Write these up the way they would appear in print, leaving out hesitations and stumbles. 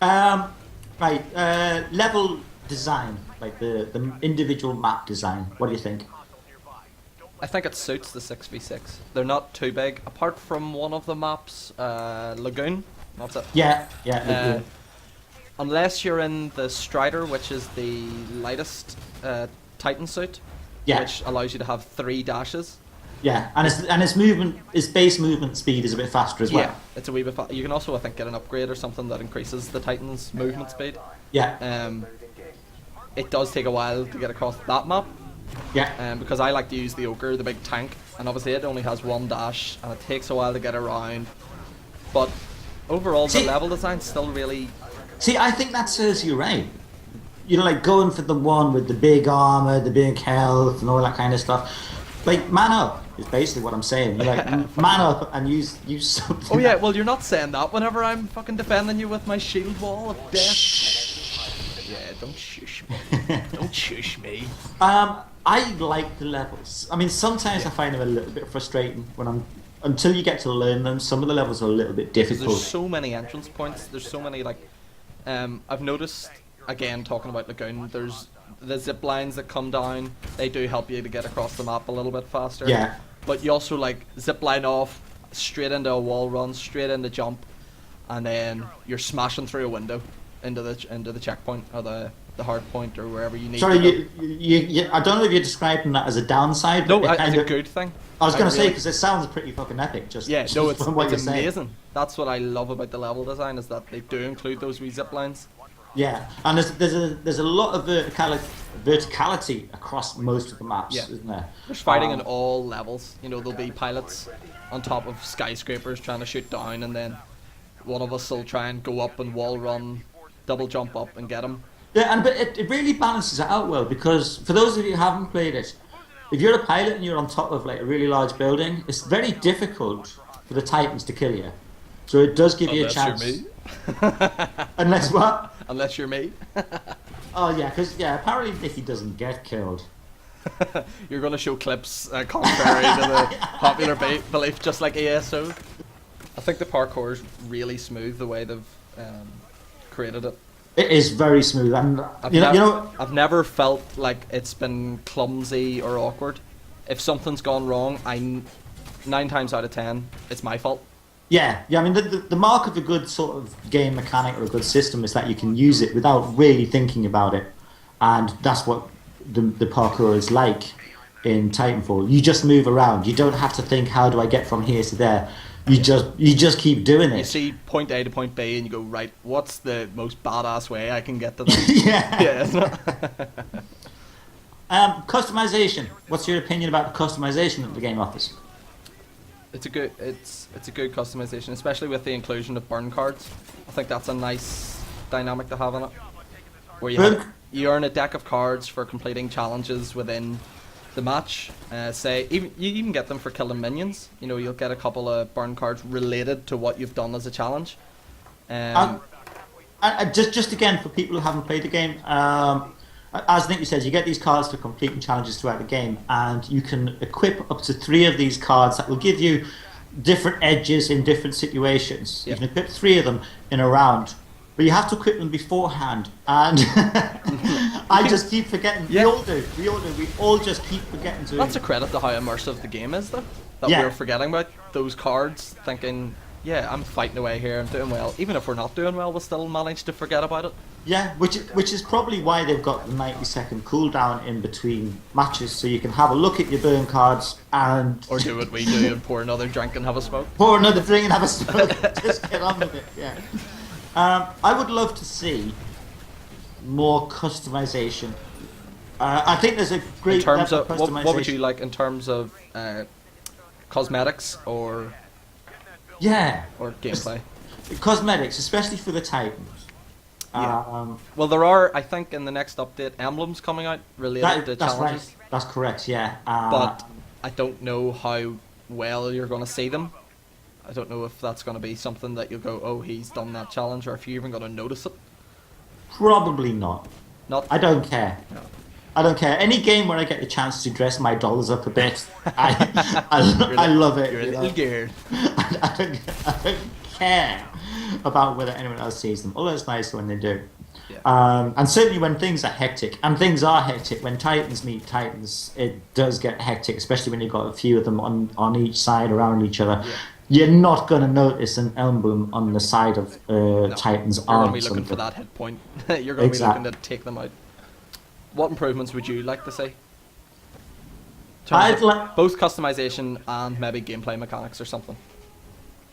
Right. Level design, like the individual map design. What do you think? I think it suits the 6v6. They're not too big, apart from one of the maps, Lagoon. That's it. Yeah, yeah, Uh, Lagoon. unless you're in the Strider, which is the lightest Titan suit, Yeah, which allows you to have 3 dashes. yeah, and It, its movement, its base movement speed is a bit faster as yeah, well. it's a wee bit. You can also, I think, get an upgrade or something that increases the Titan's movement speed. Yeah, Um, it does take a while to get across that map, yeah. because I like to use the Ogre, the big tank, and obviously it only has 1 dash, and it takes a while to get around. But overall, the See, level design's still really. see, I think that serves you right. You know, like going for the one with the big armor, the big health, and all that kind of stuff. Like, man up is basically what I'm saying. You're like, man up and use Oh something. yeah, well you're not saying that whenever I'm fucking defending you with my shield wall of death. Yeah, don't shush me. Don't shush me. I like the levels. I mean, sometimes I find them a little bit frustrating when I'm until you get to learn them. Some of the levels are a little bit Because there's difficult. so many entrance points. There's so many like. I've noticed again talking about Lagoon. There's the zip lines that come down. They do help you to get across the map a little bit faster. Yeah, But you also like zip line off straight into a wall run, straight into jump, and then you're smashing through a window into the checkpoint or the hard point or wherever you need sorry, to go. I don't know if you're describing that as a downside, but No, it it's kind a of. good thing. I was going to say really, because it sounds pretty fucking epic. yeah, Just no, it's from what it's you're saying. amazing. That's what I love about the level design is that they do include those wee zip lines. Yeah, and there's a lot of verticality across most of the maps, Yeah, isn't there? there's fighting in Um, all levels. You know, there'll be pilots on top of skyscrapers trying to shoot down, and then one of us will try and go up and wall run, double jump up and get him. Yeah, and but it really balances it out well because for those of you who haven't played it, if you're a pilot and you're on top of like a really large building, it's very difficult for the Titans to kill you. So it does give you a Unless you're chance. me. Unless what? Unless you're me. Oh yeah, because yeah, apparently Nicky doesn't get killed. You're going to show clips contrary to the popular belief, just like ASO. I think the parkour is really smooth the way they've created it. It is very smooth, and I've never felt like it's been clumsy or awkward. If something's gone wrong, 9 times out of 10, it's my fault. yeah, yeah. I mean, the mark of a good sort of game mechanic or a good system is that you can use it without really thinking about it, and that's what the parkour is like in Titanfall. You just move around. You don't have to think, how do I get from here to there? You just keep doing You it. see point A to point B, and you go, right, what's the most badass way I can get to that? Yeah. Yeah, isn't it? Customization. What's your opinion about the customization that the game offers? It's a good customization, especially with the inclusion of burn cards. I think that's a nice dynamic to have in it, where you earn a deck of cards for completing challenges within the match. Say even you even get them for killing minions. You know, you'll get a couple of burn cards related to what you've done as a challenge. Um, just again for people who haven't played the game, as Nick says, you get these cards for completing challenges throughout the game, and you can equip up to 3 of these cards that will give you different edges in different situations. Yep. You can equip 3 of them in a round, but you have to equip them beforehand. And I just keep forgetting. Yeah. We all do. We all do. We all just keep forgetting to. That's a credit to how immersive the game is, though. That Yeah. we're forgetting about those cards, thinking, yeah, I'm fighting away here, I'm doing well. Even if we're not doing well, we'll still manage to forget about it. Yeah, which is probably why they've got the 90-second cooldown in between matches, so you can have a look at your burn cards and Or do what we do and pour another drink and have a smoke. pour another drink and have a smoke. Just get on with it. Yeah. I would love to see more customization. I think there's a great In terms level of, of what would you customization. like in terms of cosmetics Yeah, or gameplay? cosmetics, especially for the Titans. Yeah. Well, there are, I think, in the next update, emblems coming out related to That's challenges. right. That's correct. Yeah. But I don't know how well you're going to see them. I don't know if that's going to be something that you'll go, oh, he's done that challenge, or if you're even going to notice it. probably not. Not. I don't care. No. I don't care. Any game where I get the chance to dress my dolls up a bit, I love it. You're a you know? little geared. I don't care about whether anyone else sees them. Although it's nice when they do. Yeah. And certainly when things are hectic, and things are hectic, when Titans meet Titans, it does get hectic, especially when you've got a few of them on each side around each other. Yeah. You're not going to notice an elm boom on the side of Titan's You're going arm. to be looking for that hit point. You're going to Exactly. be looking to take them out. What improvements would you like to see? I'd like Both customization and maybe gameplay mechanics or something.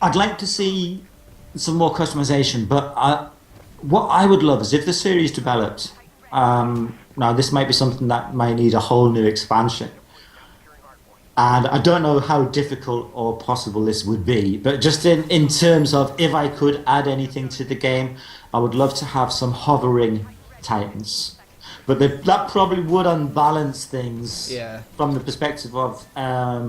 I'd like to see some more customization, but what I would love is if the series developed. Now, this might be something that might need a whole new expansion, and I don't know how difficult or possible this would be. But just in terms of if I could add anything to the game, I would love to have some hovering Titans. But that probably would unbalance things Yeah. from the perspective of I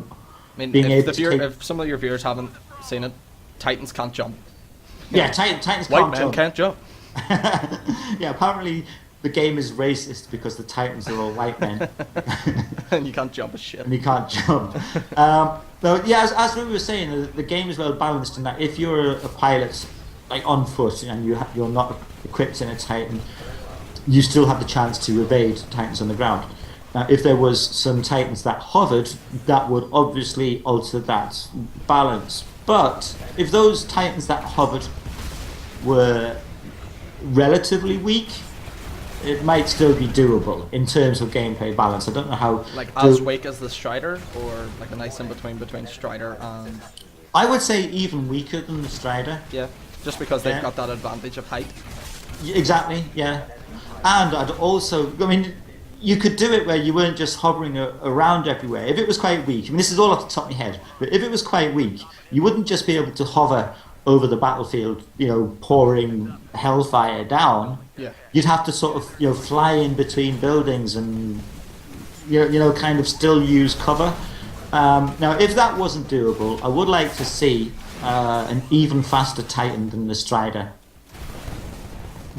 mean, being if, able to take... if some of your viewers haven't seen it, Titans can't jump. Yeah, Titans White can't men jump. can't jump. Yeah, apparently the game is racist because the Titans are all white men. And you can't jump a shit. And you can't jump. But yeah, as we were saying, the game is well balanced in that if you're a pilot like on foot and you're not equipped in a Titan, you still have the chance to evade Titans on the ground. Now, if there was some Titans that hovered, that would obviously alter that balance. But if those Titans that hovered were relatively weak, it might still be doable in terms of gameplay balance. I don't know how... Like as weak as the Strider, or like a nice in-between between Strider and... I would say even weaker than the Strider. Yeah, just because they've got that advantage of height. Exactly, yeah. And I'd also... I mean, you could do it where you weren't just hovering around everywhere. If it was quite weak, I mean, this is all off the top of my head, but if it was quite weak, you wouldn't just be able to hover over the battlefield, pouring hellfire down. Yeah. You'd have to sort of, fly in between buildings and, kind of still use cover. Now, if that wasn't doable, I would like to see an even faster Titan than the Strider.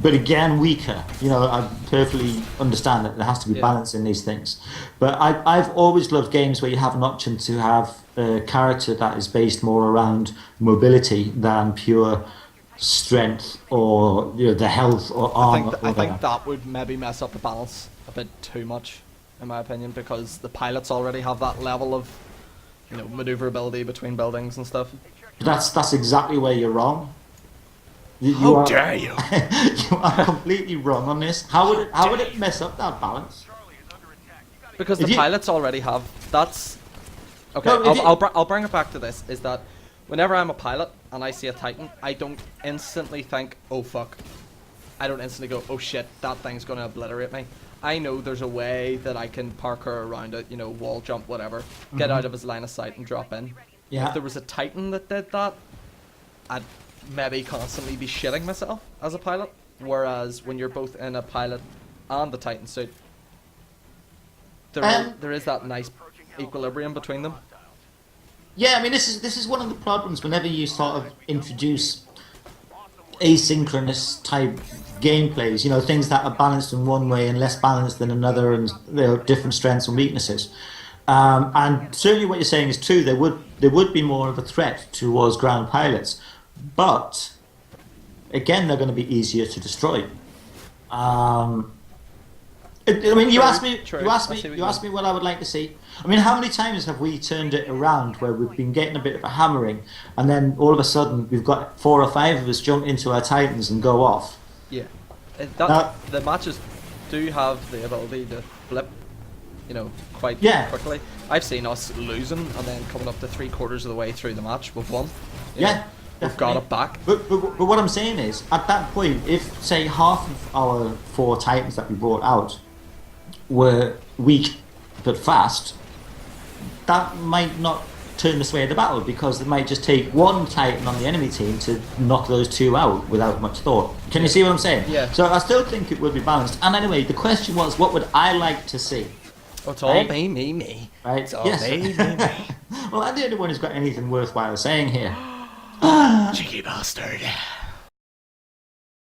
But again, weaker. I perfectly understand that there has to be balance in these things. But I've always loved games where you have an option to have a character that is based more around mobility than pure strength or the health or armor. I think that would maybe mess up the balance a bit too much, in my opinion, because the pilots already have that level of, maneuverability between buildings and stuff. That's exactly where you're wrong. How dare you? You are completely wrong on this. How would it mess up that balance? Because the pilots already have. That's okay. No, I'll bring it back to this. Is that whenever I'm a pilot and I see a Titan, I don't instantly think, "Oh fuck." I don't instantly go, "Oh shit, that thing's gonna obliterate me." I know there's a way that I can parkour around it. Wall jump, whatever. Get out of his line of sight and drop in. Yeah. If there was a Titan that did that, I'd maybe constantly be shitting myself as a pilot. Whereas when you're both in a pilot and the Titan suit, there is that nice equilibrium between them. Yeah, I mean this is one of the problems whenever you sort of introduce asynchronous type gameplays, things that are balanced in one way and less balanced than another, and different strengths and weaknesses. And certainly what you're saying is true. There would be more of a threat towards ground pilots, but again, they're going to be easier to destroy. You asked me what I would like to see. I mean, how many times have we turned it around where we've been getting a bit of a hammering, and then all of a sudden we've got 4 or 5 of us jump into our Titans and go off? Yeah, the matches do have the ability to flip, quite quickly. I've seen us losing and then coming up to 3/4 of the way through the match with one. We've got it back. But what I'm saying is, at that point, if say half of our 4 Titans that we brought out were weak but fast, that might not turn the sway of the battle, because they might just take one Titan on the enemy team to knock those 2 out without much thought. Can you see what I'm saying? Yeah. So I still think it would be balanced. And anyway, the question was, what would I like to see? Oh, it's all me. Right? It's all yes. me. Well, I'm the only one who's got anything worthwhile saying here. Cheeky bastard.